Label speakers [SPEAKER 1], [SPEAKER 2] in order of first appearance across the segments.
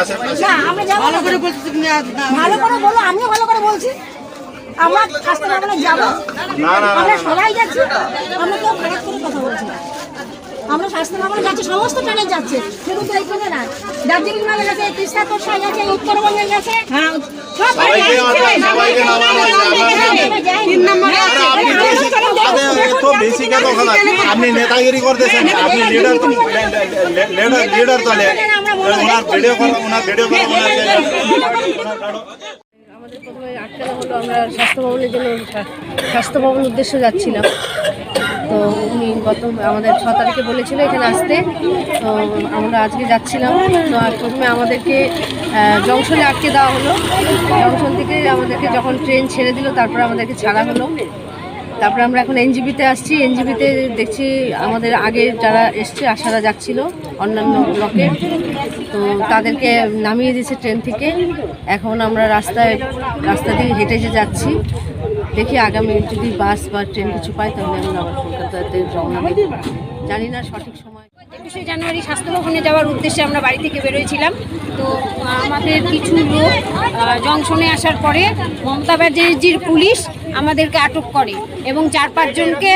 [SPEAKER 1] আসেন।
[SPEAKER 2] না আমরা যাবো ভালো করে বলছি, ভালো করে বলো, আমিও ভালো করে বলছি। আমরা স্বাস্থ্য ভবনে যাবো, আমরা সবাই যাচ্ছি, আমরা কেউ খারাপ করে কথা বলছি না। আমরা স্বাস্থ্য ভবনে যাচ্ছি, সমস্ত ট্রেনে যাচ্ছে, শুধু তো এইখানে না, দার্জিলিং মালে গেছে, তিস্তা তোরসা গেছে, উত্তরবঙ্গে গেছে, হ্যাঁ সব
[SPEAKER 1] আপনি নেতাগিরি করতেছেন, আপনি লিডার চলে ওনার ভিডিও করা, ওনার ভিডিও করা,
[SPEAKER 3] আমাদের প্রথমে আটকানো হলো, আমরা স্বাস্থ্য ভবনের জন্য স্বাস্থ্য ভবন উদ্দেশ্যে যাচ্ছিলাম। তো উনি আমাদের 6 তারিখে বলেছিল এখানে আসতে, তো আমরা আজকে যাচ্ছিলাম। তো প্রথমে আমাদেরকে জংশনে আটকে দেওয়া হলো, জংশন থেকে আমাদেরকে যখন ট্রেন ছেড়ে দিল তারপরে আমাদেরকে ছাড়া হলো। তারপরে আমরা এখন এনজিবিতে আসছি, এনজিবিতে দেখছি আমাদের আগে যারা এসছে আসারা যাচ্ছিল অন্যান্য ব্লকে, তো তাদেরকে নামিয়ে দিয়েছে ট্রেন থেকে। এখন আমরা রাস্তা দিয়ে হেঁটে যাচ্ছি, দেখি আগামী যদি বাস বা ট্রেন কিছু পাই তাহলে আমরা আবার কলকাতাতে রওনা দেব। জানি না সঠিক সময়।
[SPEAKER 4] 21শে জানুয়ারি স্বাস্থ্য ভবনে যাওয়ার উদ্দেশ্যে আমরা বাড়ি থেকে বেরোয়েছিলাম। তো আমাদের কিছু লোক জংশনে আসার পরে মমতা ব্যানার্জির পুলিশ আমাদেরকে আটক করে এবং 4-5 জনকে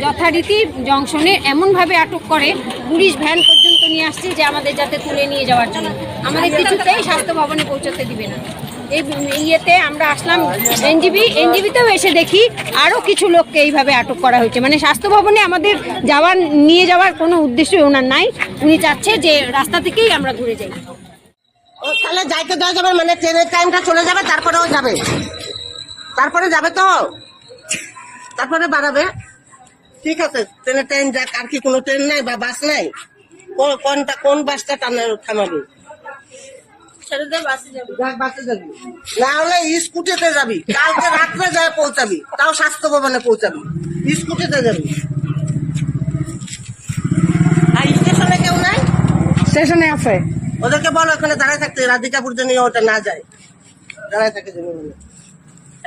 [SPEAKER 4] যথারীতি জংশনে এমনভাবে আটক করে, পুলিশ ভ্যান পর্যন্ত নিয়ে আসছে যে আমাদের যাতে তুলে নিয়ে যাওয়ার জন্য, আমাদের কিছুতেই স্বাস্থ্য ভবনে পৌঁছাতে দিবে না। এই ইয়েতে আমরা আসলাম এনজিবিতেও এসে দেখি আরও কিছু লোককে এইভাবে আটক করা হয়েছে। মানে স্বাস্থ্য ভবনে আমাদের নিয়ে যাওয়ার কোনো উদ্দেশ্য ওনার নাই, উনি চাচ্ছে যে রাস্তা থেকেই আমরা ঘুরে যাই।
[SPEAKER 2] ও তাহলে যাইতে দেওয়া যাবে, মানে ট্রেনের টাইমটা চলে যাবে, তারপরেও যাবে, তারপরে যাবে, তো তারপরে বাড়াবে। ঠিক আছে, ট্রেনের টাইম যাক, আর কি কোনো ট্রেন নাই বা বাস নাই? কোন বাসটা থামাবে? না হলে স্কুটিতে যাবি, কালকে রাত্রে যায় পৌঁছাবি, তাও স্বাস্থ্য ভবনে পৌঁছাবি, স্কুটিতে যাবি। আর স্টেশনে কেউ নাই? স্টেশনে আছে, ওদেরকে বলো ওখানে দাঁড়ায় থাকতে, রাধিকাপুর জন্য ওটা না যায়, দাঁড়ায় থাকে জন্য।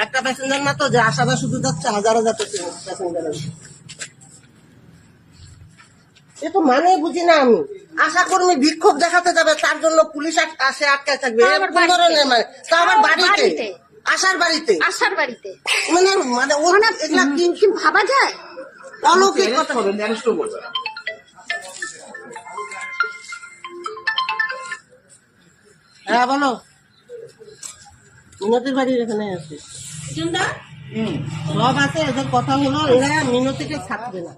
[SPEAKER 2] একটা প্যাসেঞ্জার না তো, যে আসাদা শুধু যাচ্ছে, হাজারো যাচ্ছে প্যাসেঞ্জার। এ তো মানে বুঝি না আমি। আশা কর্মী বিক্ষোভ দেখাতে যাবে, তার জন্য পুলিশ আসে আটকায় থাকবে, মানে তা আমার বাড়িতে, আশার বাড়িতে মানে এগুলা কি ভাবা যায়? অলৌকিক কথা। হ্যাঁ বলো, মিনতির বাড়ির এখানে আছে, সব আছে, এদের কথা হলো এরা মিনতিকে ছাড়বে না।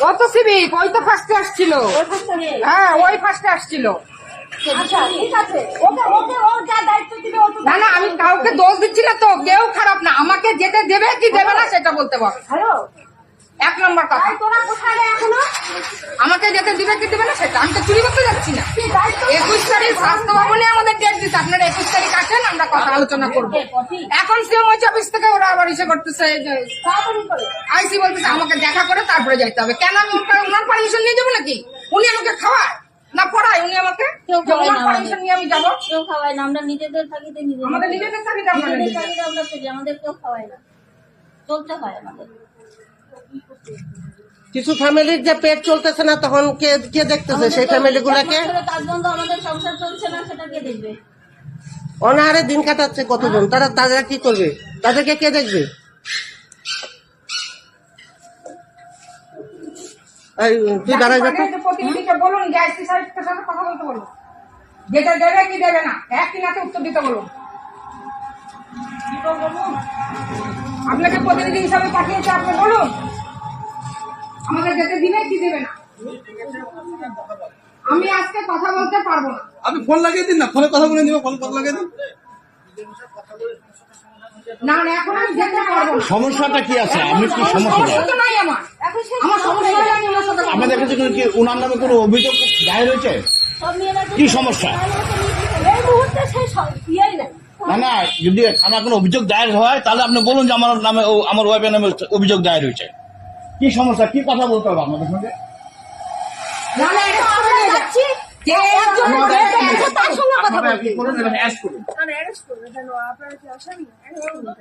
[SPEAKER 5] কত সিভিক ওই তো ফার্স্টে আসছিল, হ্যাঁ ওই ফার্স্টে আসছিল। না না, আমি কাউকে দোষ দিচ্ছি না তো, কেউ খারাপ না, আমাকে যেতে দেবে কি দেবে না সেটা বলতে পারো। 1 নম্বর কথা, আমাকে যেতে দিবে কি দেবে না সেটা, আমি তো চুরি করতে যাচ্ছি না। 21 তারিখ স্বাস্থ্য ভবনে আমাদের ডেট দিচ্ছে, আপনারা 21 তারিখ আসেন, আমরা কথা আলোচনা করবো। এখন সিএমওইচ অফিস থেকে ওরা আবার ইসে করতেছে, আইসি বলতেছে আমাকে দেখা করে তারপরে যাইতে হবে। কেন আমি ওনার পারমিশন নিয়ে যাবো নাকি? উনি আমাকে খাওয়ায় না পড়ায়, উনি আমাকে পারমিশন নিয়ে আমি যাবো?
[SPEAKER 4] কেউ খাওয়ায় না, আমরা নিজেদের থাকিতে
[SPEAKER 5] আমাদের নিজেদের চাকরিতে আমরা
[SPEAKER 4] চলি, আমাদের কেউ খাওয়ায় না, চলতে হয় আমাদের।
[SPEAKER 2] কিছু ফ্যামিলির যে পেট চলতেছে না, তখন কে দেখতেছে সেই ফ্যামিলি গুলাকে?
[SPEAKER 4] কাজ বন্ধ, আমাদের সংসার চলছে না, সেটা কে দেখবে?
[SPEAKER 2] অনাহারে দিন কাটাচ্ছে কতজন, তারা কি করবে? তাদেরকে কে দেখবে? তুই দাঁড়াই যাচ্ছে,
[SPEAKER 5] প্রতিনিধিকে বলুন যে আইসি সাহেবের সাথে কথা বলতে বলুন, যেটা দেবে কি দেবে না, একই নাতে উত্তর দিতে বলুন। আপনাকে প্রতিনিধি হিসাবে পাঠিয়েছে, আপনি বলুন আমাদের যেতে দিবে কি দেবে না। আমি আজকে কথা বলতে পারবো না।
[SPEAKER 1] আপনি ফোন লাগিয়ে দিন না, ফোনে কথা বলে নিব, ফোন কথা লাগিয়ে দিন।
[SPEAKER 5] না না, এখন আমি যেতে পারবো না।
[SPEAKER 6] সমস্যাটা কি আছে? আমি কি সমস্যা
[SPEAKER 5] নাই আমার সমস্যা হলে আমি ওনার সাথে
[SPEAKER 6] আমাদের কাছে কি ওনার নামে কোনো অভিযোগ দায়ের হয়েছে? কি সমস্যা?
[SPEAKER 4] এই মুহূর্তে সেই ইয়েই নাই।
[SPEAKER 6] না না, যদি আমার কোনো অভিযোগ দায়ের হয় তাহলে আপনি বলুন যে আমার নামে, আমার ওয়াইফের নামে অভিযোগ দায়ের হয়েছে। কি সমস্যা, কি কথা বলতে হবে আপনাদের সঙ্গে?
[SPEAKER 2] কে একজন তার সঙ্গে কথা
[SPEAKER 6] আপনারা
[SPEAKER 2] বলতে
[SPEAKER 6] কি করুন, এরা arrest করুন।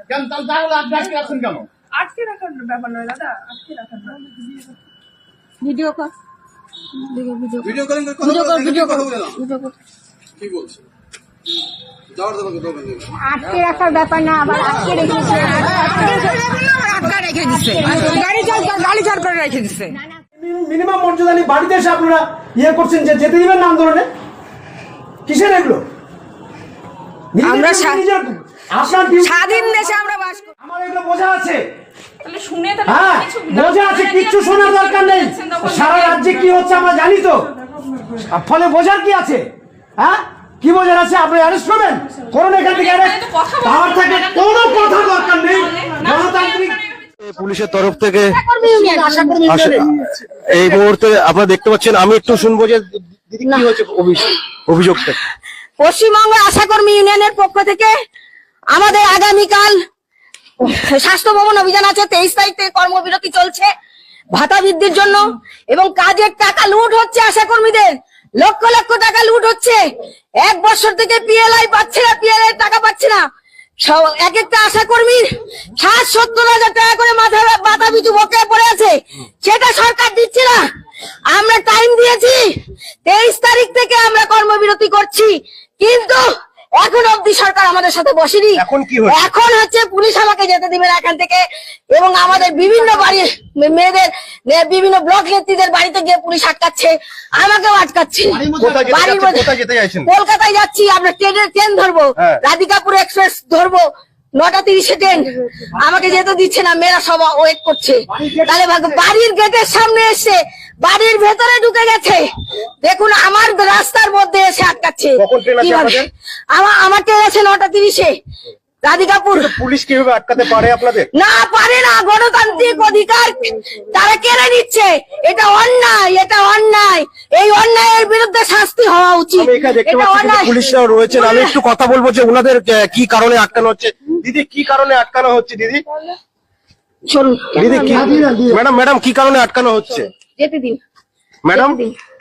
[SPEAKER 6] কেন তাহলে আপনি আজকে আসছেন কেন?
[SPEAKER 7] আটকে রাখার ব্যাপার নয় দাদা, আটকে রাখার ব্যাপার।
[SPEAKER 2] ভিডিও কর
[SPEAKER 1] ভিডিও কলিং করে কথা বলে নাও কি বলছে যাওয়ার দেবো
[SPEAKER 2] আটকে রাখার ব্যাপার না, আবার আটকে রেখেছে
[SPEAKER 5] গাড়ি ঝাড় করে রেখে দিচ্ছে।
[SPEAKER 8] মিনিমাম মর্যাদা নেই, বাড়িতে এসে আপনারা করছেন যে যেতে দিবেন না আন্দোলনে, কিসের এগুলো?
[SPEAKER 5] আমরা
[SPEAKER 8] আপনার
[SPEAKER 5] স্বাধীন দেশে আমরা বাস করি।
[SPEAKER 8] আমার এগুলো বোঝা আছে,
[SPEAKER 7] তাহলে শুনে তাহলে
[SPEAKER 8] হ্যাঁ
[SPEAKER 7] কিছু
[SPEAKER 8] বোঝা আছে, কিচ্ছু শোনার দরকার নেই। সারা রাজ্যে কি হচ্ছে আমরা জানি তো, ফলে বোঝার কি আছে? হ্যাঁ কি বোঝার আছে? আপনি অ্যারেস্ট করবেন, করুন এখান থেকে অ্যারেস্ট। আমার থেকে কোনো কথা দরকার নেই। গণতান্ত্রিক
[SPEAKER 9] পুলিশের তরফ থেকে এই মুহূর্তে আপনারা দেখতে পাচ্ছেন, আমি একটু শুনবো যে দিদি কি হয়েছে অভিযোগটা।
[SPEAKER 2] পশ্চিমবঙ্গ আশাকর্মী ইউনিয়নের পক্ষ থেকে আমাদের আগামীকাল স্বাস্থ্য ভবন অভিযান আছে। 23 তারিখ থেকে কর্মবিরতি চলছে ভাতা বৃদ্ধির জন্য, এবং কাজের টাকা লুট হচ্ছে আশাকর্মীদের, লক্ষ লক্ষ টাকা লুট হচ্ছে। 1 বছর থেকে পিএলআই পাচ্ছে না, পিএলআই টাকা পাচ্ছে না। এক একটা আশাকর্মীর 60-70 হাজার টাকা করে মাথায় মাথা পিছু বকেয়া পড়ে আছে, সেটা সরকার দিচ্ছে না। আমরা টাইম দিয়েছি, 23 তারিখ থেকে আমরা কর্মবিরতি করছি, কিন্তু এখন অবধি সরকার আমাদের সাথে বসেনি।
[SPEAKER 9] এখন কি হচ্ছে?
[SPEAKER 2] এখন হচ্ছে পুলিশ আমাকে যেতে দিবে না এখান থেকে, এবং আমাদের বিভিন্ন বাড়ির মেয়েদের, বিভিন্ন ব্লক নেত্রীদের বাড়িতে গিয়ে পুলিশ আটকাচ্ছে, আমাকেও আটকাচ্ছে।
[SPEAKER 9] কোথায় যেতে চাইছেন?
[SPEAKER 2] কলকাতায় যাচ্ছি, আমরা ট্রেন ধরবো,
[SPEAKER 9] হ্যাঁ।
[SPEAKER 2] রাধিকাপুর এক্সপ্রেস ধরবো, 9:30 ট্রেন, আমাকে যেতে দিচ্ছে না, মেয়েরা সব ওয়েট করছে। তাহলে বাড়ির গেটের সামনে এসে বাড়ির ভেতরে ঢুকে গেছে, দেখুন আমার রাস্তার মধ্যে এসে আটকাচ্ছে।
[SPEAKER 9] কখন ট্রেন আছে আপনাদের?
[SPEAKER 2] আমার ট্রেন আছে 9:30 রাধিকাপুর।
[SPEAKER 9] পুলিশ কিভাবে আটকাতে পারে আপনাদের?
[SPEAKER 2] না পারে না, গণতান্ত্রিক অধিকার তারা কেড়ে নিচ্ছে, এটা অন্যায়, এটা অন্যায়। এই অন্যায়ের বিরুদ্ধে শাস্তি হওয়া উচিত।
[SPEAKER 9] আমি এখানে দেখতে
[SPEAKER 2] এটা
[SPEAKER 9] পাচ্ছি কিন্তু
[SPEAKER 2] অন্যায়।
[SPEAKER 9] পুলিশরাও রয়েছেন, আমি একটু কথা বলবো যে ওনাদের কি কারণে আটকানো হচ্ছে। দিদি কি কারণে আটকানো হচ্ছে? দিদি
[SPEAKER 2] চলুন
[SPEAKER 9] দিদি কি ম্যাডাম কি কারণে আটকানো হচ্ছে?
[SPEAKER 2] যেতে দিন,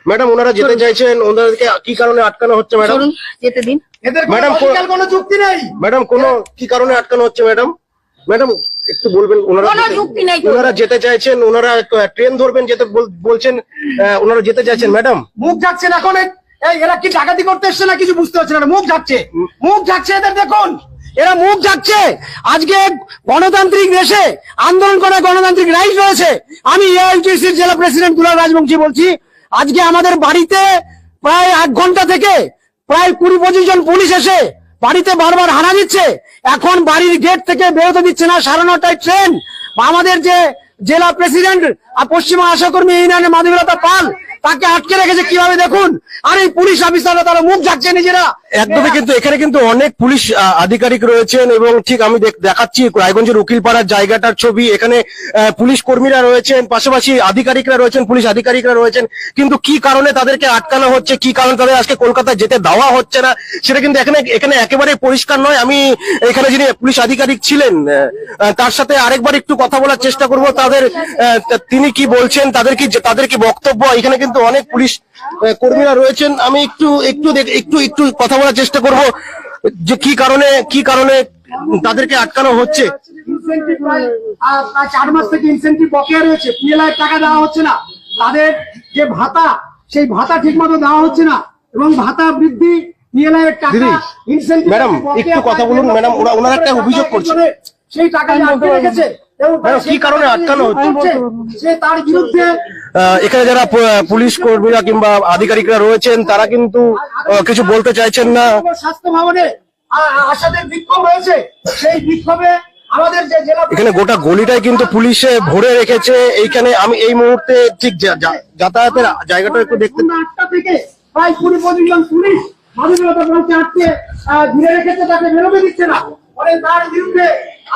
[SPEAKER 9] ম্যাডাম ওনারা যেতে চাইছেন, ওনাদেরকে কি কারণে আটকানো হচ্ছে ম্যাডাম?
[SPEAKER 2] চলুন যেতে দিন।
[SPEAKER 8] এদের
[SPEAKER 9] ম্যাডাম,
[SPEAKER 8] কোনো যুক্তি নেই।
[SPEAKER 9] ম্যাডাম কোনো কি কারণে আটকানো হচ্ছে ম্যাডাম? ম্যাডাম একটু বলবেন।
[SPEAKER 2] কোনো যুক্তি নেই তো।
[SPEAKER 9] ওনারা যেতে চাইছেন, ওনারা ট্রেন ধরবেন, যেতে বলছেন, ওনারা যেতে চাইছেন ম্যাডাম।
[SPEAKER 8] মুখ যাচ্ছে না এখন, এরা কি ডাকাতি করতে এসছে না কিছু বুঝতে পারছে না, মুখ যাচ্ছে, মুখ যাচ্ছে এদের, দেখুন এরা মুখ যাচ্ছে। আজকে গণতান্ত্রিক দেশে আন্দোলন করার গণতান্ত্রিক রাইট রয়েছে। আমি এআইটিসির জেলা প্রেসিডেন্ট দুলাল রাজবংশী বলছি, আজকে আমাদের বাড়িতে প্রায় 1 ঘন্টা থেকে প্রায় 20-25 জন পুলিশ এসে বাড়িতে বারবার হানা দিচ্ছে। এখন বাড়ির গেট থেকে বেরোতে দিচ্ছে না। 9:30টায় ট্রেন। আমাদের যে জেলা প্রেসিডেন্ট পশ্চিমবঙ্গ আশাকর্মী ইউনিয়নের মাধবীলতা পাল, তাকে আটকে রেখেছে কিভাবে দেখুন। আর এই পুলিশ অফিসাররা তারা মুখ যাচ্ছে নিজেরা।
[SPEAKER 9] একদমই, কিন্তু এখানে কিন্তু অনেক পুলিশ আধিকারিক রয়েছেন, এবং ঠিক আমি দেখাচ্ছি রায়গঞ্জের উকিলপাড়ার জায়গাটার ছবি। এখানে পুলিশ কর্মীরা রয়েছেন, পাশাপাশি আধিকারিকরা রয়েছেন, পুলিশ আধিকারিকরা রয়েছেন, কিন্তু কি কারণে তাদেরকে আটকানো হচ্ছে, কি কারণে তাদের আজকে কলকাতায় যেতে দেওয়া হচ্ছে না, সেটা কিন্তু এখানে একেবারে পরিষ্কার নয়। আমি এখানে যিনি পুলিশ আধিকারিক ছিলেন তার সাথে আরেকবার একটু কথা বলার চেষ্টা করব, তিনি কি বলছেন, তাদের কি বক্তব্য। এখানে কিন্তু অনেক পুলিশ কর্মীরা রয়েছেন, আমি একটু কথা বলার চেষ্টা করব যে কি কারণে তাদেরকে আটকানো হচ্ছে।
[SPEAKER 8] 4 মাস থেকে ইনসেন্টিভ বকেয়া রয়েছে, পিএলআই টাকা দেওয়া হচ্ছে না, তাদের যে ভাতা সেই ভাতা ঠিক মতো দেওয়া হচ্ছে না, এবং ভাতা বৃদ্ধি, পিএলআই এর টাকা, ইনসেন্টিভ।
[SPEAKER 9] ম্যাডাম একটু কথা বলুন ম্যাডাম, ওনারা একটা অভিযোগ করছেন,
[SPEAKER 8] সেই টাকা আটকে রেখেছে,
[SPEAKER 9] কি কারণে আটকানো হচ্ছে
[SPEAKER 8] সে তার বিরুদ্ধে।
[SPEAKER 9] এখানে যারা পুলিশ কর্মীরা কিংবা আধিকারিকরা রয়েছেন তারা কিন্তু কিছু বলতে চাইছেন না।
[SPEAKER 8] স্বাস্থ্য ভবনে আশাদের বিক্ষোভ হয়েছে, সেই বিক্ষোভে আমাদের যে জেলা,
[SPEAKER 9] এখানে গোটা গলিটাই কিন্তু পুলিশে ভরে রেখেছে। এইখানে আমি এই মুহূর্তে ঠিক যাতায়াতের জায়গাটা একটু দেখতে।
[SPEAKER 8] 8টা থেকে প্রায় 20-25 জন পুলিশ মাধবীলতা পালকে আটকে ঘিরে রেখেছে, তাকে বেরোতে দিচ্ছে না। ফলে তার বিরুদ্ধে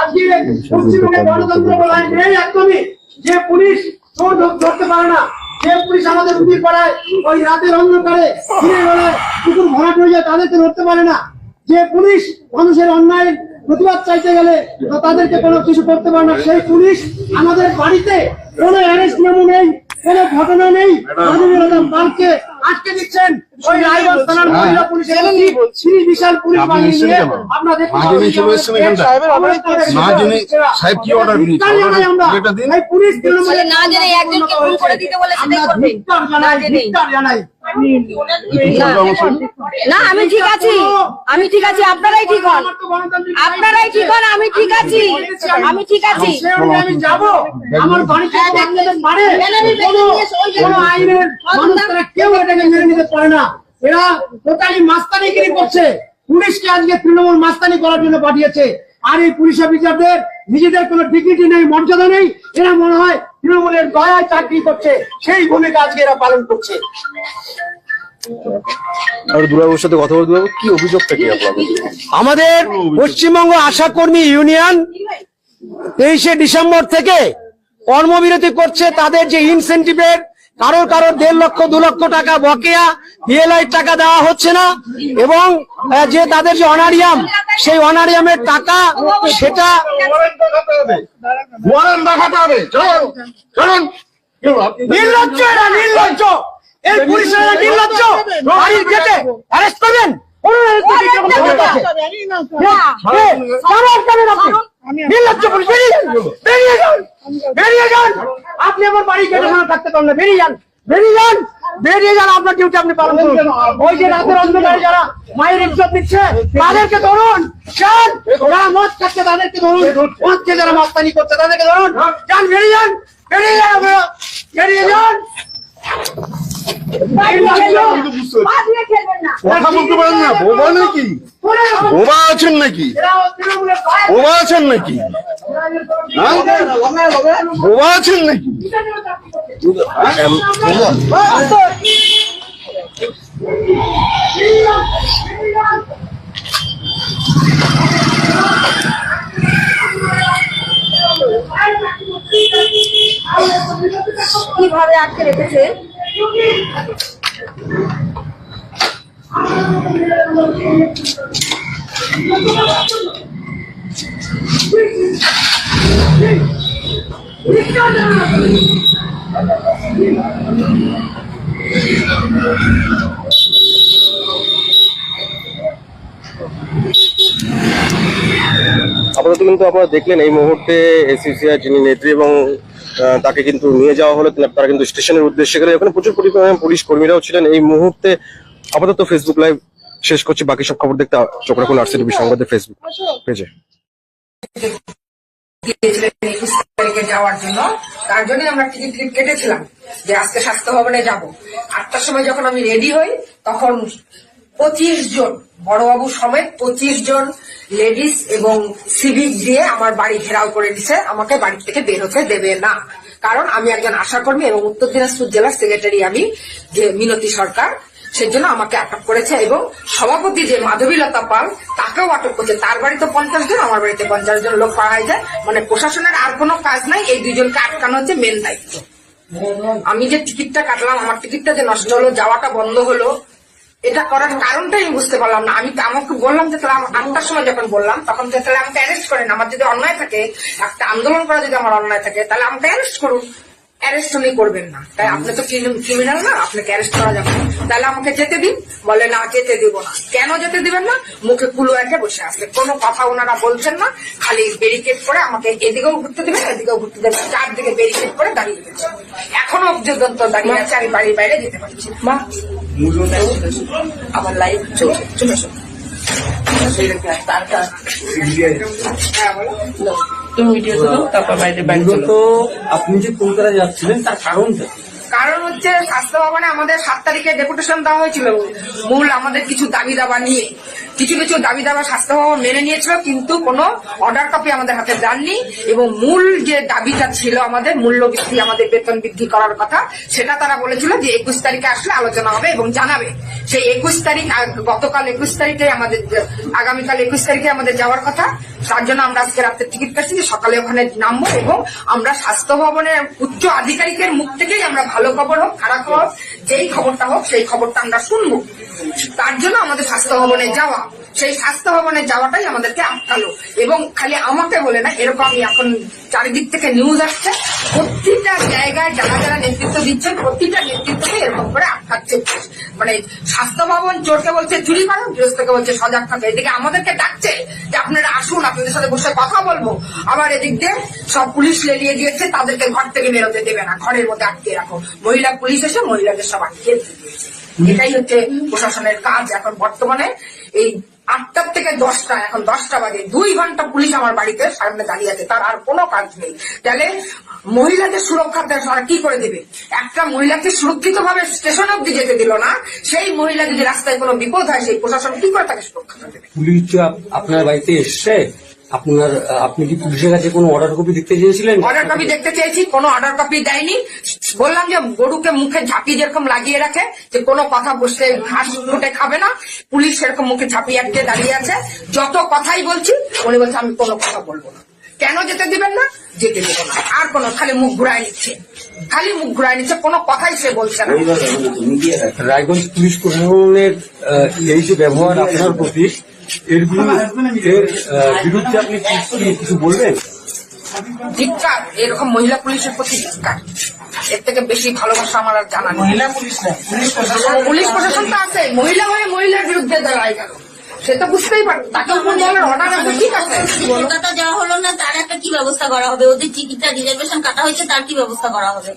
[SPEAKER 8] আজকে পশ্চিমবঙ্গের গণতন্ত্র বলা নেই একদমই। যে পুলিশ চোর ধরতে পারে না, যে পুলিশ আমাদের উদির পাড়ায় ওই রাতের অন্ধকারে দিনের বেলায় কুকুর ভরাট হয়ে যায় তাদেরকে ধরতে পারে না, যে পুলিশ মানুষের অন্যায়ের প্রতিবাদ চাইতে গেলে তাদেরকে কোনো কিছু করতে পারে না, সেই পুলিশ আমাদের বাড়িতে কোনো অ্যারেস্ট মেমো নেই, কোনো ঘটনা নেই, মাধবীলতা পালকে আজকে দিচ্ছেন ওই রায়গঞ্জ থানার মহিলা পুলিশের তিনি বিশাল পুলিশ বাহিনী নিয়ে আপনারা দেখুন
[SPEAKER 9] সাহেব কি অর্ডার
[SPEAKER 8] এই পুলিশ তৃণমূলের
[SPEAKER 2] না জেনে একজনকে ফোন করে দিতে বলে সেটাই করবে
[SPEAKER 8] জানাই
[SPEAKER 2] না আমি ঠিক আছি, আমি ঠিক আছি, আপনারাই ঠিক হন, আপনারাই ঠিক হন, আমি ঠিক আছি, আমি ঠিক আছি।
[SPEAKER 8] আমি যাবো আমার বাড়িতে কোনো আইনের মানুষরা কেউ এটাকে মেনে নিতে পারে না। এরা টোটালি মাস্তানিগিরি করছে, পুলিশকে আজকে তৃণমূল মাস্তানি করার জন্য পাঠিয়েছে। আর এই পুলিশ অফিসারদের নিজেদের কোনো ডিগনিটি নেই, মর্যাদা নেই, এরা মনে হয় তৃণমূলের দয়ায় চাকরি করছে, সেই ভূমিকা আজকে এরা পালন করছে।
[SPEAKER 9] আর দুর্গাবুর সাথে কথা বলতে পারবো, কি অভিযোগটা কি আপনাদের?
[SPEAKER 8] আমাদের পশ্চিমবঙ্গ আশা কর্মী ইউনিয়ন 23শে ডিসেম্বর থেকে কর্মবিরতি করছে। তাদের যে ইনসেন্টিভের কারোর 1.5 লক্ষ 2 লক্ষ টাকা বকেয়া, পিএলআই টাকা দেওয়া হচ্ছে না, এবং যে তাদের যে অনারিয়াম, সেই অনারিয়ামের টাকা সেটা নির্লজ্জ, এরা নির্লজ্জ, এই পুলিশেরা নির্লজ্জ। বাড়ির গেটে অ্যারেস্ট করবেন, নির্লজ্জ পুলিশ, বেরিয়ে যান, বেরিয়ে যান, বেরিয়ে যান। আপনি আমার বাড়ির গেটে থাকতে পারেন না, বেরিয়ে যান, বেরিয়ে যান, বেরিয়ে যান, আপনার ডিউটি আপনি পালন করুন। ওই যে রাতের অন্ধকারে যারা মায়ের ইজ্জত দিচ্ছে তাদেরকে ধরুন, যান, যারা মদ খাচ্ছে তাদেরকে ধরুন, মদকে যারা মাস্তানি করছে তাদেরকে ধরুন, যান, বেরিয়ে যান, বেরিয়ে যান, আপনারা বেরিয়ে যান।
[SPEAKER 9] কথা বলতে পারেন না, বোবা নাকি? বোবা আছেন নাকি? বোবা আছেন নাকি? বোবা আছেন নাকি?
[SPEAKER 2] কিভাবে আটকে রেখেছে?
[SPEAKER 9] আপাতত কিন্তু আপনারা দেখলেন এই মুহূর্তে এসইসিআই যিনি নেত্রী এবং তাকে কিন্তু নিয়ে যাওয়া হলো, তারা কিন্তু স্টেশনের উদ্দেশ্যে গেলে ওখানে প্রচুর পরিমাণে পুলিশ কর্মীরাও ছিলেন। এই মুহূর্তে আপাতত ফেসবুক লাইভ শেষ করছি, বাকি সব খবর দেখতে চোখ রাখুন আরসিটিভি সংবাদের ফেসবুক পেজে।
[SPEAKER 5] যাওয়ার জন্য তার জন্য আমরা টিকিট কেটেছিলাম যে আজকে স্বাস্থ্য ভবনে যাব। 8টার সময় যখন আমি রেডি হই তখন 25 জন বড়বাবু সমেত 25 জন লেডিস এবং সিভিক দিয়ে আমার বাড়ি ঘেরাও করে দিছে, আমাকে বাড়ি থেকে বের হতে দেবে না। কারণ আমি একজন আশাকর্মী এবং উত্তর দিনাজপুর জেলার সেক্রেটারি আমি, যে মিনতি সরকার, সেজন্য আমাকে আটক করেছে। এবং সভাপতি যে মাধবীলতা পাল তাকেও আটক করছে। তার বাড়িতে 50 জন, আমার বাড়িতে 50 জন লোক পাওয়া যায়। মানে প্রশাসনের আর কোনো কাজ নাই, এই দুইজনকে আটকানো হচ্ছে মেন দায়িত্ব। আমি যে টিকিটটা কাটলাম, আমার টিকিটটা যে নষ্ট হলো, যাওয়াটা বন্ধ হলো, এটা করার কারণটাই আমি বুঝতে পারলাম না। আমি আমাকে বললাম যে তাহলে 8টার সময় যখন বললাম তখন তাহলে আমাকে অ্যারেস্ট করেন। আমার যদি অন্যায় থাকে, একটা আন্দোলন করা যদি আমার অন্যায় থাকে, তাহলে আমাকে অ্যারেস্ট করুন। অ্যারেস্ট উনি করবেন না, তাই আপনি তো ক্রিমিনাল না, আপনাকে অ্যারেস্ট করা যাবে না। তাহলে আমাকে যেতে দিন, বলে না যেতে দিব না। কেন যেতে দিবেন না? মুখে কুলো একে বসে আসলে কোনো কথা ওনারা বলছেন না, খালি ব্যারিকেড করে আমাকে এদিকেও ঘুরতে দেবেন এদিকেও ঘুরতে দেবেন, চারদিকে ব্যারিকেড করে দাঁড়িয়ে গেছে। এখনো পর্যন্ত দাঁড়িয়ে আছে, আমি বাড়ির বাইরে যেতে পারছি মা। আমার লাইফ চলছে, চলে এসো।
[SPEAKER 10] আপনি যে কলকাতা যাচ্ছিলেন তার
[SPEAKER 5] কারণ হচ্ছে স্বাস্থ্য ভবনে আমাদের 7 তারিখে ডেপুটেশন দেওয়া হয়েছিল মূল আমাদের কিছু দাবি দাবা নিয়ে। কিছু কিছু দাবি দাবা স্বাস্থ্য ভবন মেনে নিয়েছিল, কিন্তু কোনো অর্ডার কপি আমাদের হাতে দেননি। এবং মূল যে দাবিটা ছিল আমাদের মূল্য বৃদ্ধি, আমাদের বেতন বৃদ্ধি করার কথা, সেটা তারা বলেছিল যে 21 তারিখে আসলে আলোচনা হবে এবং জানাবে। সেই 21 তারিখ, গতকাল 21 তারিখে আমাদের, আগামীকাল 21 তারিখে আমাদের যাওয়ার কথা। তার জন্য আমরা আজকে রাত্রে টিকিট কাটছি যে সকালে ওখানে নামবো এবং আমরা স্বাস্থ্য ভবনের উচ্চ আধিকারিকের মুখ থেকেই আমরা ভালো খবর হোক খারাপ হোক যেই খবরটা হোক সেই খবরটা আমরা শুনবো। তার জন্য আমাদের স্বাস্থ্য ভবনে যাওয়া। সেই স্বাস্থ্য ভবনে যাওয়াটাই আমাদেরকে আটকালো। এবং খালি আমাকে বলে না, এরকম এখন চারিদিক থেকে নিউজ আসছে, প্রতিটা জায়গায় যারা যারা নেতৃত্ব দিচ্ছেন প্রতিটা নেতৃত্বকে এরকম করে আটকাচ্ছে। মানে স্বাস্থ্য ভবন চোরকে বলছে চুরি করো, গৃহস্থকে বলছে সজাগ থাকো। এদিকে আমাদেরকে ডাকছে যে আপনারা আসুন, আপনাদের সাথে বসে কথা বলবো। আবার এদিক দিয়ে সব পুলিশ লেলিয়ে দিয়েছে, তাদেরকে ঘর থেকে বেরোতে দেবে না, ঘরের মধ্যে আটকে রাখো। মহিলা পুলিশ এসে মহিলাদের সব আটকে দিয়েছে। এটাই হচ্ছে প্রশাসনের কাজ এখন বর্তমানে। এই 8টার থেকে 10টা, এখন 10টা বাজে, 2 ঘন্টা পুলিশ আমার বাড়িতে সামনে দাঁড়িয়ে আছে, তার আর কোনো কাজ নেই। তাহলে মহিলাদের সুরক্ষা তারা কি করে দেবে? একটা মহিলাকে সুরক্ষিত ভাবে স্টেশন অব্দি যেতে দিল না, সেই মহিলা যদি রাস্তায় কোনো বিপদ হয় সেই প্রশাসন কি করে তাকে সুরক্ষা দেবে?
[SPEAKER 10] পুলিশ আপনার বাড়িতে এসছে, আপনি কি পুলিশের কাছে কোনো অর্ডার কপি দেখতে চেয়েছিলেন?
[SPEAKER 5] অর্ডার কপি দেখতে চেয়েছি, কোনো অর্ডার কপি দেয়নি। বললাম যে গরুকে মুখে ঝাঁপিয়ে যেরকম লাগিয়ে রাখে, যে কোনো কথা বসে ঘাস ফুটে খাবে না, পুলিশ সেরকম মুখে ঝাঁপিয়ে আটকে দাঁড়িয়ে আছে। যত কথাই বলছি উনি বলছে আমি কোনো কথা বলবো না। কেন যেতে দিবেন না? যেতে দেবো না। আর কোনো খালি মুখ ঘুরায় নিচ্ছে, খালি মুখ ঘুরায় নিচ্ছে, কোনো কথাই সে বলছে না।
[SPEAKER 10] রায়গঞ্জ পুলিশ প্রশাসনের এই যে ব্যবহার আপনার প্রতি, এর বিরুদ্ধে আপনি কিছু বলবেন?
[SPEAKER 5] ধিক্কার, এরকম মহিলা পুলিশের প্রতি ধিক্কার। এর থেকে বেশি ভালোবাসা আমার আর জানা নেই।
[SPEAKER 8] মহিলা পুলিশ না,
[SPEAKER 5] পুলিশ প্রশাসন তো আছে, মহিলা হয়ে মহিলার বিরুদ্ধে দাঁড়ায় গেল, সে তো বুঝতেই পারে। তাকে উপর বলার অর্ডার আছে, ঠিক আছে।
[SPEAKER 2] কলকাতা যাওয়া হলো না, তার একটা কি ব্যবস্থা করা হবে? ওদের টিকিটটা রিজার্ভেশন কাটা হয়েছে, তার কি ব্যবস্থা করা হবে?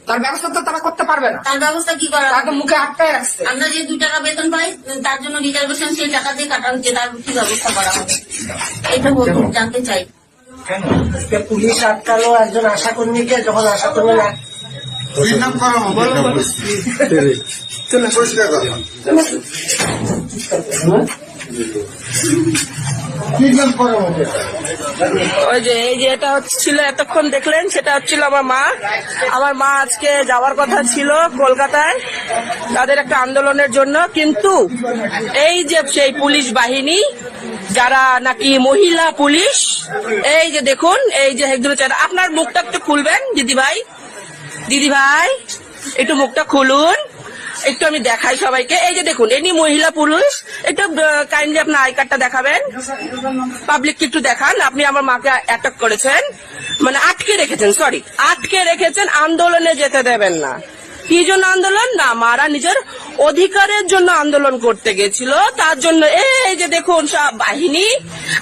[SPEAKER 5] তার ব্যবস্থা তো তারা করতে পারবে না।
[SPEAKER 2] তার ব্যবস্থা কি করা
[SPEAKER 5] তাকে
[SPEAKER 2] হবে?
[SPEAKER 5] মুখে আটকায় রাখছে।
[SPEAKER 2] আমরা যে 2 টাকা বেতন পাই, তার জন্য রিজার্ভেশন সেই টাকা দিয়ে কাটা হচ্ছে, তার কি ব্যবস্থা করা হবে? এটা জানতে চাই।
[SPEAKER 8] পুলিশ আটকালো একজন আশাকর্মীকে, যখন আশাকর্মী
[SPEAKER 7] ওই যে এই যে এটা হচ্ছিল এতক্ষণ দেখলেন, সেটা হচ্ছিল আমার মা। আমার মা আজকে যাওয়ার কথা ছিল কলকাতায় তাদের একটা আন্দোলনের জন্য, কিন্তু এই যে সেই পুলিশ বাহিনী যারা নাকি মহিলা পুলিশ, এই যে দেখুন, এই যে একদম, আপনার মুখটা একটু খুলবেন দিদি ভাই, একটু মুখটা খুলুন, একটু আমি দেখাই সবাইকে। এই যে দেখুন, এনি মহিলা পুলিশ। একটু কাইন্ডলি আপনার আই কার্ডটা দেখাবেন, পাবলিককে একটু দেখান। আপনি আমার মাকে অ্যাটাক করেছেন, মানে আটকে রেখেছেন, আন্দোলনে যেতে দেবেন না। কি জন্য আন্দোলন? না, মারা নিজের অধিকারের জন্য আন্দোলন করতে গেছিল, তার জন্য এই যে দেখুন সব বাহিনী।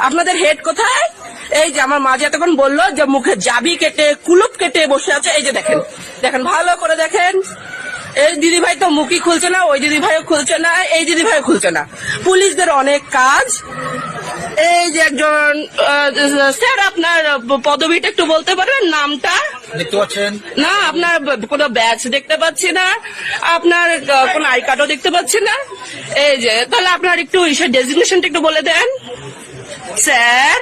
[SPEAKER 7] আপনাদের হেড কোথায়? এই যে আমার মা যে এতক্ষণ বললো যে মুখে জাবি কেটে কুলুপ কেটে বসে আছে, এই যে দেখেন ভালো করে দেখেন। এই দিদি ভাই তো মুখই খুলছে না, ওই দিদি ভাইও খুলছে না, এই দিদি ভাইও খুলছে না। পুলিশদের অনেক কাজ। এই যে একজন স্যার, আপনার পদবিটা একটু বলতে পারবেন? নামটা
[SPEAKER 6] দেখতে পাচ্ছেন
[SPEAKER 7] না, আপনার কোনো ব্যাচ দেখতে পাচ্ছি না, আপনার কোনো আই কার্ডও দেখতে পাচ্ছি না। এই যে তাহলে আপনার একটু ডেজিগনেশনটা একটু বলে দেন। স্যার,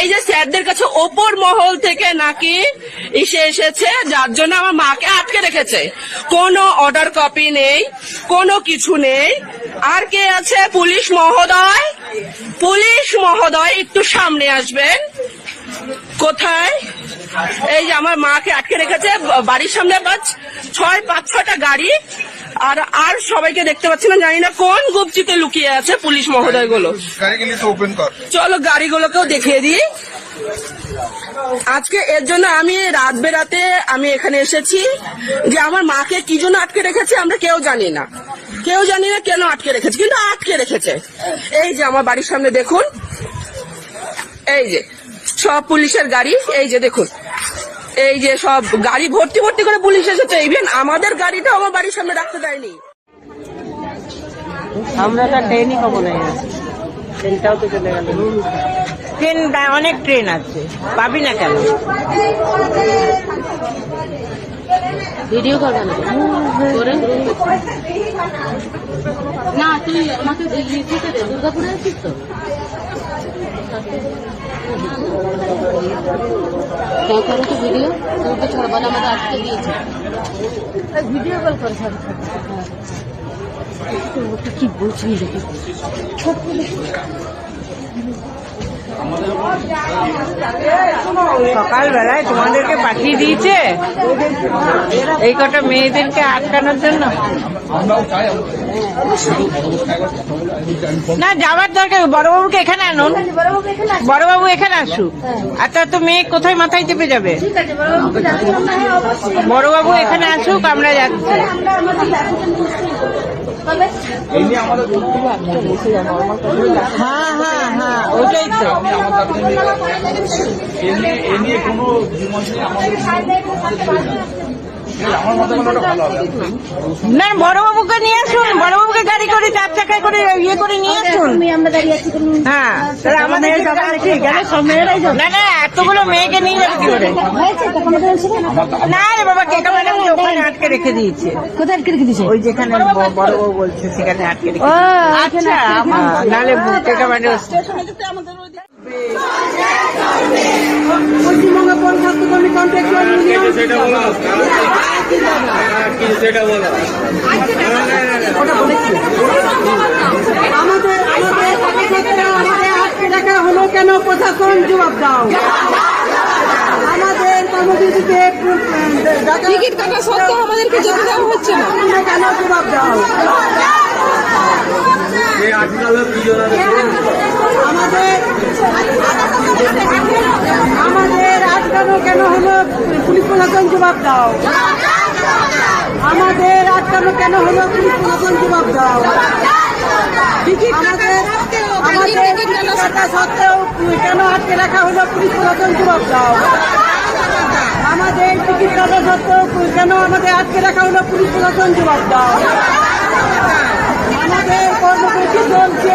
[SPEAKER 7] এই যে স্যারদের কাছে ওপর মহল থেকে নাকি এসেছে, যার জন্য আমার মাকে আটকে রেখেছে। কোনো অর্ডার কপি নেই, কোনো কিছু নেই। আর কে আছে? পুলিশ মহোদয় একটু সামনে আসবেন। কোথায়? এই যে আমার মাকে আটকে রেখেছে বাড়ির সামনে, 5-6টা গাড়ি, আর সবাইকে দেখতে পাচ্ছি না, জানি না কোন গুপচিতে লুকিয়ে আছে পুলিশ মহোদয় গুলো। চলো গাড়িগুলোকেও দেখিয়ে দিই। আজকে এর জন্য আমি রাত বেরাতে আমি এখানে এসেছি, যে আমার মাকে কি জন্য আটকে রেখেছে আমরা কেউ জানি না কেন আটকে রেখেছে, কিন্তু আটকে রেখেছে। এই যে আমার বাড়ির সামনে দেখুন, এই যে সব পুলিশের গাড়ি, এই যে দেখুন, এই যে সব গাড়ি ভর্তি করে পুলিশ এসেছে। ইভেন আমাদের গাড়িটা আমার বাড়ির সামনে রাখতে দেয়নি।
[SPEAKER 3] আমরা তো ট্রেনই পাবো না, ট্রেনটাও তো চলে গেল। ট্রেন অনেক ট্রেন আছে, পাবি না কেন? ভিডিও করবে না না, তুই আমাকে দুর্গাপুরে আছিস তো, ভিডিও তোকে ছাড়বা না, আমাদের আজকে দিয়েছে ভিডিও কল করে কি বলছি
[SPEAKER 11] সকালবেলায় তোমাদেরকে পাঠিয়ে দিয়েছে এই কটা মেয়েদেরকে আটকানোর জন্য। না যাওয়ার দরকার, বড়বাবুকে এখানে আনুন, বড়বাবু এখানে আসুক। আর তার তো মেয়ে কোথায় মাথায় চেপে যাবে? বড়বাবু এখানে আসুক, আমরা যাচ্ছি। হ্যাঁ হ্যাঁ হ্যাঁ, ওইটাই তো। না বড়বাবুকে নিয়ে আসুন, বড়বাবুকে গাড়ি করে 4 চাকায় করে ইয়ে করে নিয়ে আসুন। হ্যাঁ আমাদের না না, এতগুলো মেয়েকে নিয়ে যাবে কি করে? না রে বাবা, কেকা ম্যাডাম ওখানে আটকে রেখে দিয়েছে।
[SPEAKER 2] কোথায় আটকে রেখে দিয়েছে?
[SPEAKER 11] ওই যেখানে বড়বাবু বলছে সেখানে আটকে রেখে। আচ্ছা, নাহলে কেকা ম্যাডাম
[SPEAKER 2] পশ্চিমবঙ্গ পৌর ছাত্রকর্মী কন্ট্রাকচুয়াল ইউনিয়ন আমাদের আটকে রাখা হলো কেন? প্রশাসন জবাব দাও। আমাদের কর্মসূচিতে টিকিট কাটা সত্ত্বেও আমাদেরকে যেতে দেওয়া হচ্ছে না কেন? জবাব দাও। আমাদের আটকানো কেন হলো? পুলিশ প্রশাসন জবাব দাও। আমাদের আটকানো কেন হলো? পুলিশ প্রশাসন জবাব দাও। আমাদের টিকিট কাটা সত্ত্বেও কেন আটকে রাখা হলো? পুলিশ প্রশাসন জবাব দাও। আমাদের টিকিট কাটা সত্ত্বেও কেন আমাদের আটকে রাখা হলো? পুলিশ প্রশাসন জবাব দাও। আমাদের কর্মসূচি চলছে।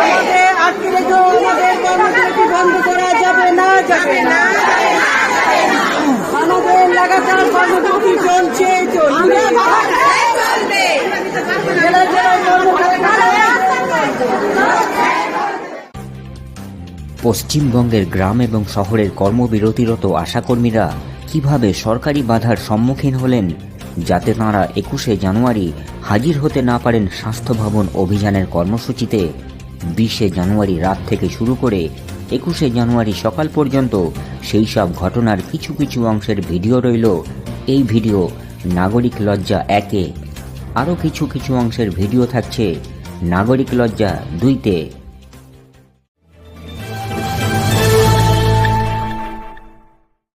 [SPEAKER 2] আমাদের আটকে রেখেও আমাদের কর্মসূচি বন্ধ করা যাবে না। আমাদের লাগাতার কর্মসূচি চলছে।
[SPEAKER 12] পশ্চিমবঙ্গের গ্রাম এবং শহরের কর্মবিরতিরত আশাকর্মীরা কিভাবে সরকারি বাধার সম্মুখীন হলেন যাতে তাঁরা 21শে জানুয়ারি হাজির হতে না পারেন স্বাস্থ্য ভবন অভিযানের কর্মসূচিতে। 20শে জানুয়ারি রাত থেকে শুরু করে 21শে জানুয়ারি সকাল পর্যন্ত সেই সব ঘটনার কিছু কিছু অংশের ভিডিও রইল এই ভিডিও নাগরিক লজ্জা 1-এ। আরও কিছু কিছু অংশের ভিডিও থাকছে নাগরিক লজ্জা 2-তে।